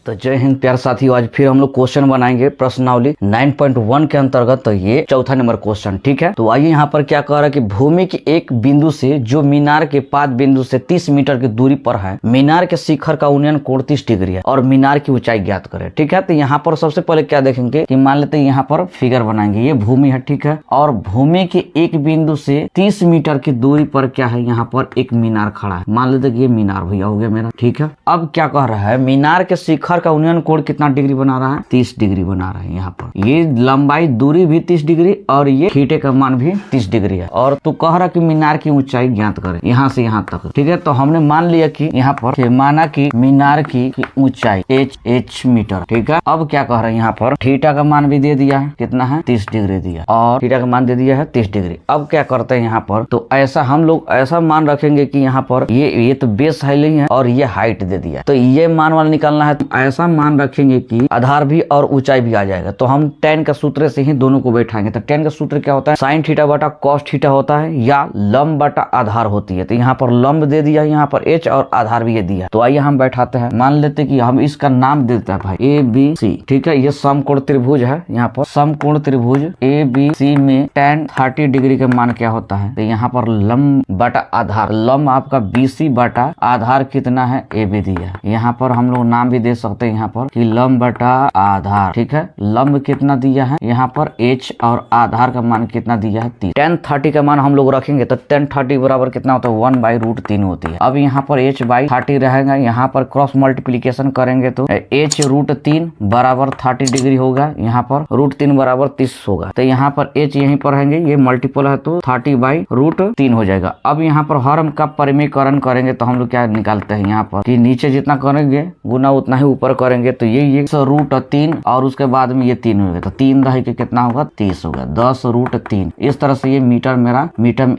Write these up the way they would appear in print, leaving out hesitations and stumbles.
तो जय हिंद प्यार साथियों, आज फिर हम लोग क्वेश्चन बनाएंगे प्रश्नावली 9.1 के अंतर्गत। तो ये चौथा नंबर क्वेश्चन, ठीक है। तो आइए यहाँ पर क्या कह रहा है कि भूमि के एक बिंदु से जो मीनार के पाद बिंदु से 30 मीटर की दूरी पर है, मीनार के शिखर का उन्नयन कोण 30 डिग्री है और मीनार की ऊंचाई ज्ञात करें, ठीक है। तो यहाँ पर सबसे पहले क्या देखेंगे कि मान लेते हैं यहाँ पर फिगर बनाएंगे, ये भूमि है, ठीक है। और भूमि के एक बिंदु से 30 मीटर की दूरी पर क्या है, यहाँ पर एक मीनार खड़ा है। मान लेते कि ये मीनार भैया हो गया मेरा, ठीक है। अब क्या कह रहा है, मीनार के शिखर का उन्नयन कोण कितना डिग्री बना रहा है, 30 डिग्री बना रहा है। यहाँ पर ये लंबाई दूरी भी 30 डिग्री और ये थीटे का मान भी 30 डिग्री है। और तू कह रहा कि मीनार की ऊंचाई ज्ञात करे यहाँ से यहाँ तक, ठीक है। तो हमने मान लिया कि यहाँ पर माना कि मीनार की ऊंचाई h मीटर, ठीक है। अब क्या कह रहे हैं, यहाँ पर थीटा का मान भी दे दिया है, कितना है 30 डिग्री दिया, और थीटा का मान दे दिया है 30 डिग्री। अब क्या करते हैं यहाँ पर, तो ऐसा हम लोग ऐसा मान रखेंगे कि यहाँ पर ये तो बेस हाइट है और ये हाइट दे दिया, तो ये मान वाला निकालना है। तो ऐसा मान रखेंगे कि आधार भी और ऊंचाई भी आ जाएगा। तो हम tan का सूत्र से ही दोनों को बैठाएंगे। तो tan का सूत्र क्या होता है, साइन थीटा बटा कॉस थीटा होता है, या लंब बटा आधार होती है। तो यहाँ पर लंब दे दिया, यहाँ पर h और आधार भी ये दिया। तो आइए हम बैठाते हैं, मान लेते कि हम इसका नाम देते हैं भाई ABC, ठीक है। ये समकोण त्रिभुज है, यहाँ पर समकोण त्रिभुज ABC में tan 30 डिग्री का मान क्या होता है, तो यहाँ पर लंब बटा आधार, लंब आपका BC बटा आधार कितना है AB दिया। यहाँ पर हम लोग नाम भी दे सकते हैं यहाँ पर कि लंब बटा आधार, ठीक है। लंब कितना दिया है यहाँ पर h और आधार का मान कितना दिया है 30। tan 30 का मान हम लोग रखेंगे तो tan 30 बराबर कितना होता है 1/√3 होती है। अब यहाँ पर h/30 रहेगा, यहाँ पर क्रॉस मल्टीप्लीकेशन करेंगे तो h√3 बराबर 30 डिग्री होगा, यहाँ पर √3 बराबर 30 होगा। तो यहाँ पर h यहीं पर रहेंगे, ये मल्टीपल है तो 30/√3 हो जाएगा। अब यहाँ पर हर का परिमेयकरण करेंगे तो हम लोग क्या निकालते हैं यहाँ पर कि नीचे जितना करेंगे गुना उतना ही ऊपर करेंगे। तो ये √3 और उसके बाद में ये 3 होगा, तो 3 रह के कितना होगा 30 होगा, 10√3। इस तरह से ये मीटर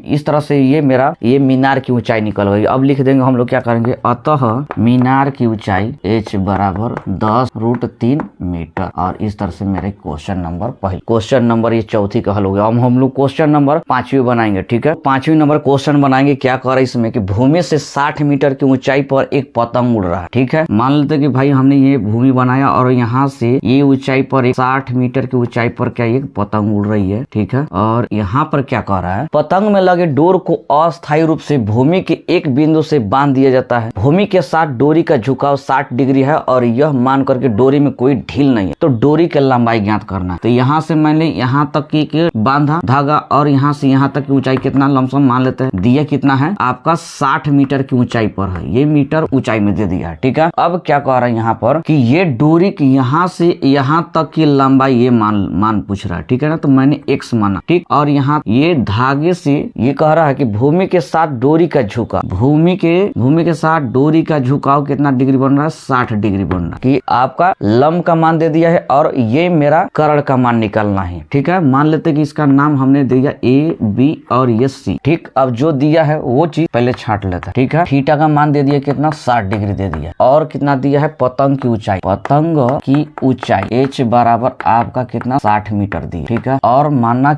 इस तरह से ये मीनार की ऊंचाई निकल गई। अब लिख देंगे हम लोग क्या करेंगे, अतः मीनार की ऊंचाई h बराबर 10√3 मीटर। और इस तरह से मेरे क्वेश्चन नंबर पहले, क्वेश्चन नंबर ये चौथी का हल हो गया। अब हम लोग क्वेश्चन नंबर 5वीं बनाएंगे, ठीक है। 5वीं नंबर क्वेश्चन बनाएंगे, क्या कर रहा है इसमें कि भूमि से 60 मीटर की ऊंचाई पर एक पतंग उड़ रहा है, ठीक है। मान लेते कि भाई हमने ये भूमि बनाया और यहाँ से ये ऊंचाई पर 60 मीटर की ऊंचाई पर क्या एक पतंग उड़ रही है, ठीक है। और यहाँ पर क्या कर रहा है, पतंग में लगे डोर को अस्थायी रूप से भूमि के एक बिंदु से बांध दिया जाता है। भूमि के साथ डोरी का झुकाव 60 डिग्री है और यह मान करके डोरी में कोई ढील नहीं है, तो डोरी की लंबाई ज्ञात करना है। तो यहाँ से मैंने यहाँ तक की बांधा धागा और यहाँ से यहाँ तक की ऊंचाई कितना लमसम मान लेते हैं, दिया कितना है आपका 60 मीटर की ऊंचाई पर है, ये मीटर ऊंचाई में दे दिया है, ठीक है। अब क्या कह रहा है यहाँ पर कि ये डोरी की यहाँ से यहाँ तक की लंबाई ये मान पूछ रहा है, ठीक है ना। तो मैंने x माना, ठीक। और यहाँ ये धागे से ये कह रहा है कि भूमि के साथ डोरी का झुकाव, भूमि के साथ डोरी का झुकाव कितना डिग्री बन रहा है, 60 डिग्री बन रहा है। कि आपका लंब का मान दे दिया है और ये मेरा कर्ण का मान निकालना है, ठीक है। मान लेते कि इसका नाम हमने दिया A B और ये C, ठीक। अब जो दिया है वो चीज पहले छांट लेता है, ठीक है। थीटा का मान दे दिया कितना 60 डिग्री दे दिया, और कितना दिया है पतंग की ऊंचाई, पतंग की ऊंचाई h बराबर आपका कितना 60 मीटर दी, ठीक है। और माना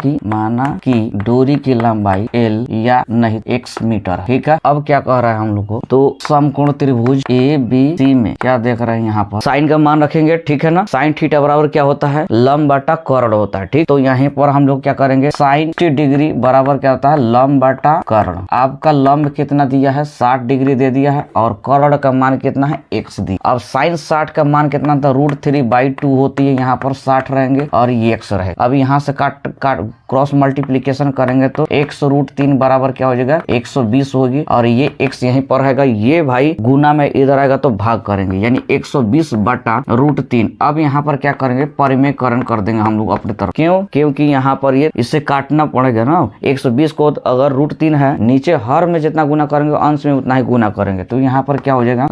कि डोरी की लंबाई l या नहीं x मीटर, ठीक है। अब क्या कह रहा है हम लोग को, तो समकोण त्रिभुज ABC में क्या देख रहे हैं यहाँ पर साइन का मान रखेंगे, ठीक है ना। साइन थीटा बराबर क्या होता है, लंब बटा कर्ण होता है, ठीक। तो यहाँ पर हम लोग क्या करेंगे, साइन 60 डिग्री बराबर क्या होता है, लंब बटा कर्ण। आपका लंब कितना दिया है 60 डिग्री दे दिया है और कर्ण का मान कितना है x दी। अब साइन 60 का मान कितना था, √3/2 होती है, यहाँ पर 60 रहेंगे और ये x रहेगा। अब यहाँ से काट क्रॉस मल्टीप्लीकेशन करेंगे तो x√3 बराबर क्या हो जाएगा 120 होगी, और ये x यहीं पर रहेगा, ये भाई गुना में इधर आएगा तो भाग करेंगे, यानी 120 बटा √3। अब यहाँ पर क्या करेंगे, परिमेयकरण कर देंगे हम लोग अपनी तरफ, क्यों, क्योंकि यहाँ पर ये इससे काटना पड़ेगा ना। 120 को अगर √3 है, नीचे हर में जितना गुना करेंगे अंश में उतना ही गुना करेंगे, तो यहाँ पर क्या हो जाएगा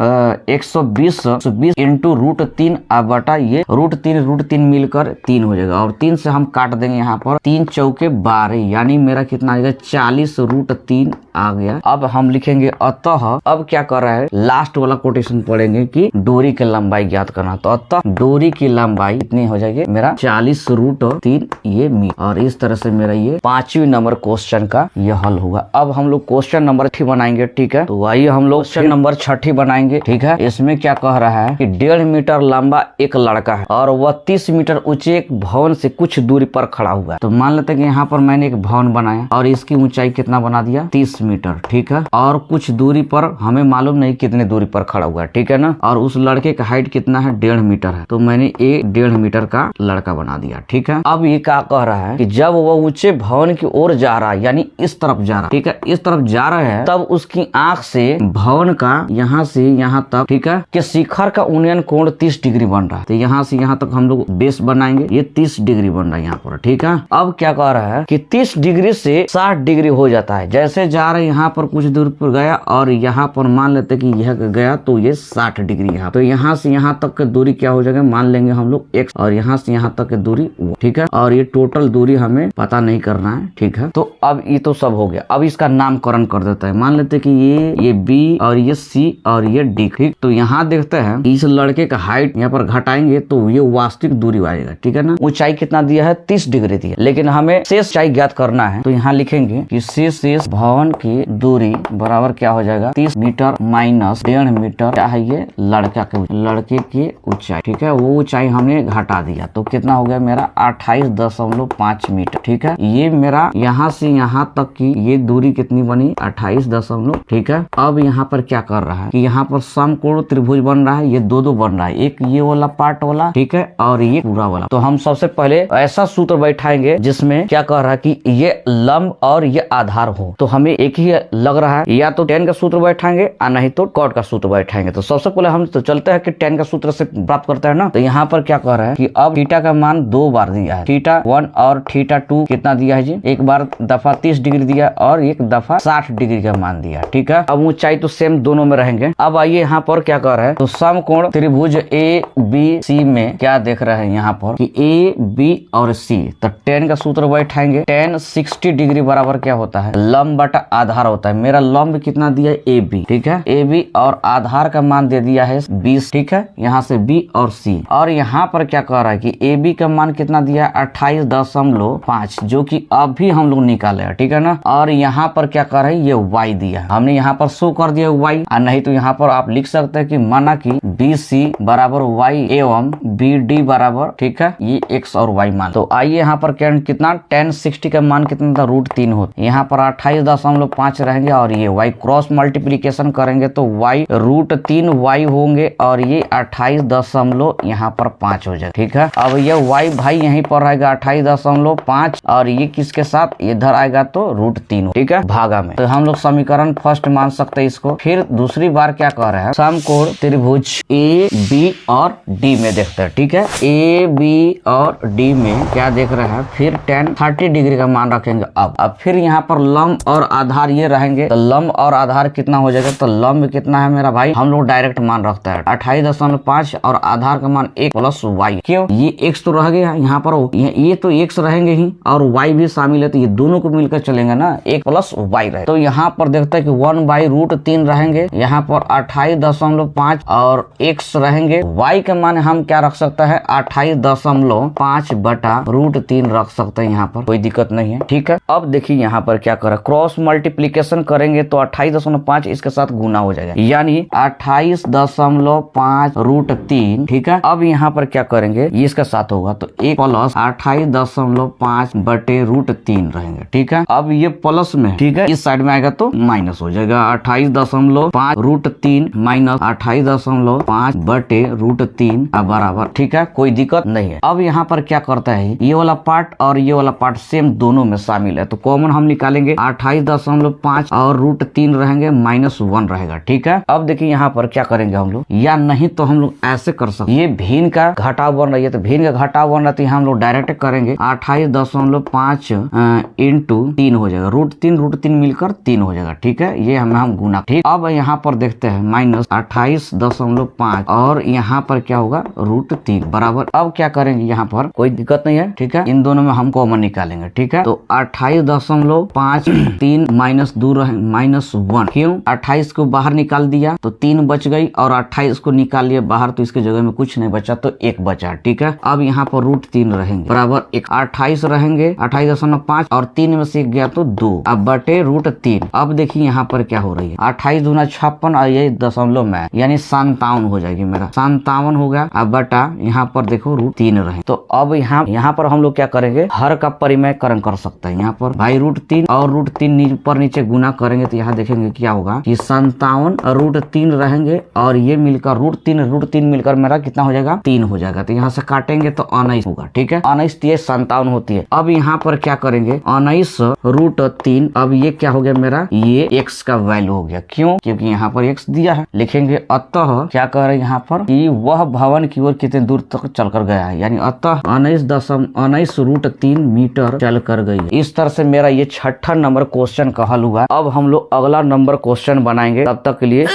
120 इंटू √3 बटा ये √3 मिलकर 3 हो जाएगा, और 3 से हम काट देंगे यहाँ पर 3 चौके 12, यानी मेरा कितना आ जाएगा 40√3 आ गया। अब हम लिखेंगे अतः, अब क्या कर रहा है लास्ट वाला कोटेशन पढ़ेंगे कि डोरी की लंबाई ज्ञात करना। तो अतः डोरी की लंबाई कितनी हो जाएगी मेरा 40√3 ये मीटर। और इस तरह से मेरा ये 5वीं नंबर क्वेश्चन का ये हल होगा। अब हम लोग क्वेश्चन नंबर 6 बनाएंगे, ठीक है। तो आइए हम लोग क्वेश्चन नंबर 6 बनाएंगे, ठीक है। इसमें क्या कह रहा है कि 1.5 मीटर लंबा एक लड़का है और वह 30 मीटर ऊंचे एक भवन से कुछ दूरी पर खड़ा हुआ है। तो मान लेते हैं कि यहाँ पर मैंने एक भवन बनाया और इसकी ऊंचाई कितना बना दिया 30 मीटर, ठीक है, और कुछ दूरी पर हमें मालूम नहीं कितने दूरी पर खड़ा हुआ है, ठीक है ना, और उस लड़के का हाइट कितना है 1.5 मीटर है। तो मैंने एक 1.5 मीटर का लड़का बना दिया, ठीक है। अब ये क्या कह रहा है कि जब वह ऊंचे भवन की ओर जा रहा है, यानी इस तरफ जा रहा है, ठीक है, इस तरफ जा रहा है, तब उसकी आंख से भवन का यहाँ से यहाँ तक, ठीक है, कि शिखर का उन्नयन कोण 30 डिग्री बन रहा है। तो यहाँ से यहाँ तक हम लोग बेस बनाएंगे, ये 30 डिग्री बन रहा है यहाँ पर, ठीक है। अब क्या कह रहा है कि 30 डिग्री से 60 डिग्री हो जाता है। जैसे जा रहे यहाँ पर कुछ दूर पर गया और यहाँ पर मान लेते कि यह गया तो ये 60 डिग्री यहाँ, तो यहाँ से यहाँ तक की दूरी क्या हो जाएगा, मान लेंगे हम लोग x, और यहाँ से यहाँ तक की दूरी y, ठीक है, और ये टोटल दूरी हमें पता नहीं करना है, ठीक है। तो अब ये तो सब हो गया। अब इसका नामकरण कर देता है, मान लेते कि ये b और ये c और ये d, ठीक। तो यहाँ देखते हैं इस लड़के का हाइट यहाँ पर घटाएंगे तो ये वास्तविक दूरी आएगा, ठीक है ना। ऊंचाई कितना दिया है 30 डिग्री दिया, लेकिन हमें शेष ऊंचाई ज्ञात करना है। तो यहाँ लिखेंगे कि शेष भवन की दूरी बराबर क्या हो जाएगा 30 मीटर माइनस 1.5 मीटर, क्या है ये लड़के की ऊंचाई, ठीक है, वो ऊंचाई हमने घटा दिया। तो कितना हो गया मेरा 28.5 मीटर, ठीक है। ये मेरा यहाँ से यहाँ तक की ये दूरी कितनी बनी 28, ठीक है। अब यहाँ पर क्या कर रहा है कि यहाँ पर समकोण त्रिभुज बन रहा है, ये दो बन रहा है, एक ये वाला पार्ट वाला, ठीक है, और ये पूरा वाला। तो हम सबसे पहले ऐसा सूत्र बैठाएंगे जिसमें क्या कह रहा है कि ये लंब और ये आधार हो। तो हमें एक ही लग रहा है, या तो tan का सूत्र बैठाएंगे और नहीं तो cot का सूत्र बैठाएंगे। तो सबसे पहले हम तो चलते हैं कि tan का सूत्र से प्राप्त करते हैं ना। तो यहाँ पर क्या कह रहा है कि अब थीटा का मान 2 बार दिया है, θ1 और θ2 कितना दिया है जी, एक बार दफा 30 डिग्री दिया और एक दफा 60 डिग्री का मान दिया, ठीक है। अब ऊंचाई तो सेम दोनों में रहेंगे। अब आइए यहाँ पर क्या कह रहा है, तो समकोण त्रिभुज ABC में क्या देख रहे हैं यहाँ पर कि AB और C, तो tan का सूत्र बैठाएंगे, tan 60 डिग्री बराबर क्या होता है लंब बटा आधार होता है। मेरा लंब कितना दिया है AB, ठीक है, AB और आधार का मान दे दिया है 20, ठीक है, यहाँ से B और C। और यहाँ पर क्या कह रहा है कि AB का मान कितना दिया है 28.5, जो कि अभी हम लोग निकाले हैं, ठीक है ना। और यहाँ पर क्या कर रहे हैं ये y दिया, हमने यहाँ पर शो कर दिया y, और नहीं तो यहाँ पर आप लिख सकते हैं कि माना कि BC बराबर y एवं BD बराबर, ठीक है, ये x और y मान। तो आइए यहाँ पर कितना tan 60 का मान कितना था √3 होता, यहाँ पर 28.5 रहेंगे और ये y क्रॉस मल्टीप्लीकेशन करेंगे तो y √3y होंगे और ये 28 यहाँ पर 5 हो जाए, ठीक है। अब ये y भाई यहीं पर रहेगा 28.5 और ये किसके साथ इधर आएगा तो √3, ठीक है, भागा में। तो हम लोग समीकरण फर्स्ट मान सकते हैं इसको। फिर दूसरी बार क्या कर रहे हैं, समकोण त्रिभुज AB और D में देखते हैं, ठीक है, AB और D में क्या देख रहे हैं, फिर tan 30 डिग्री का मान रखेंगे। अब फिर यहाँ पर लंब और आधार ये रहेंगे, तो लंब और आधार कितना हो जाएगा, तो लंब कितना है मेरा भाई, हम लोग डायरेक्ट मान रखता है 28.5 और आधार का मान 1 + y। क्यों, ये x तो रह गया यहाँ पर, ये तो x रहेंगे ही और y भी शामिल है, तो ये दोनों को मिलकर चलेंगे ना, 1 + y रहे। तो यहाँ पर देखते हैं कि 1/√3 रहेंगे, यहाँ पर 28.5 और x रहेंगे, y के मान हम क्या रख सकते हैं 28.5 बटा √3 रख सकते हैं, यहाँ पर कोई दिक्कत नहीं है, ठीक है। अब देखिए यहाँ पर क्या करें, क्रॉस मल्टीप्लीकेशन करेंगे तो 28.5 इसके साथ गुना हो जाएगा, यानी 28.5 √3, ठीक है। अब यहाँ पर क्या करेंगे, ये इसके साथ होगा तो 1 + 28.5 बटे √3 रहेंगे, ठीक है। अब ये प्लस में, ठीक है, इस साइड में आएगा तो माइनस हो जाएगा, 28.5 √3 माइनस 28.5 बटे √3 बराबर, ठीक है, कोई दिक्कत नहीं है। अब यहाँ पर क्या करता है, ये वाला पार्ट और ये वाला पार्ट सेम दोनों में शामिल है, तो कॉमन हम निकालेंगे 28.5 और √3 रहेंगे -1 रहेगा, ठीक है। अब देखिए यहाँ पर क्या करेंगे हम लोग, या नहीं तो हम लोग ऐसे कर सकते, ये भिन्न का घटाव बन रही है, तो भिन्न का घटाव बन रहा है, हम लोग डायरेक्ट करेंगे 28.5 इंटू 3 हो जाएगा, √3 मिलकर 3 हो जाएगा, ठीक है, ये हम गुना, ठीक। अब यहाँ पर देखते हैं -28.5 और यहाँ पर क्या होगा √3 बराबर। अब क्या करेंगे, यहाँ पर कोई दिक्कत नहीं है, ठीक है, इन दोनों में हम कॉमन निकालेंगे, ठीक है। तो 28.5 3 -2 रहे -1, क्यों, 28 को बाहर निकाल दिया तो 3 बच गई और 28 को निकाल लिया बाहर तो इसके जगह में कुछ नहीं बचा तो 1 बचा, ठीक है। अब यहाँ पर √3 रहेंगे बराबर 28 रहेंगे 28.5 और 3 में से 1 गया तो 2, अब बटे √3। अब देखिए यहाँ पर क्या हो रही है, 28 दूना 56 और ये दशमलव में यानी 57 हो जाएगी मेरा 57 हो गया। अब बटा यहाँ पर देखो √3 रहे। तो अब यहाँ पर हम लोग क्या करेंगे, हर का परिमेयकरण कर सकते हैं। यहाँ पर भाई √3 और √3 पर नीचे गुना करेंगे तो यहाँ देखेंगे क्या होगा कि 57 √3 रहेंगे और ये मिलकर √3 मिलकर मेरा कितना हो जाएगा 3 हो जाएगा। तो यहाँ से काटेंगे तो 19 होगा। ठीक है, 19 30 57 होती है। अब यहाँ पर क्या करेंगे 19 √3, अब ये क्या हो गया मेरा, ये x का वैल्यू हो गया। क्यों, क्योंकि यहाँ पर x दिया है। लिखेंगे अतः क्या कर रहे हैं यहाँ पर कि वह भवन की ओर कितने दूर तक चलकर गया है, यानी अतः 19 √3 मीटर चल कर गई है। इस तरह से मेरा ये 6ठा नंबर क्वेश्चन का हल हुआ। अब हम लोग अगला नंबर क्वेश्चन बनाएंगे। तब तक के लिए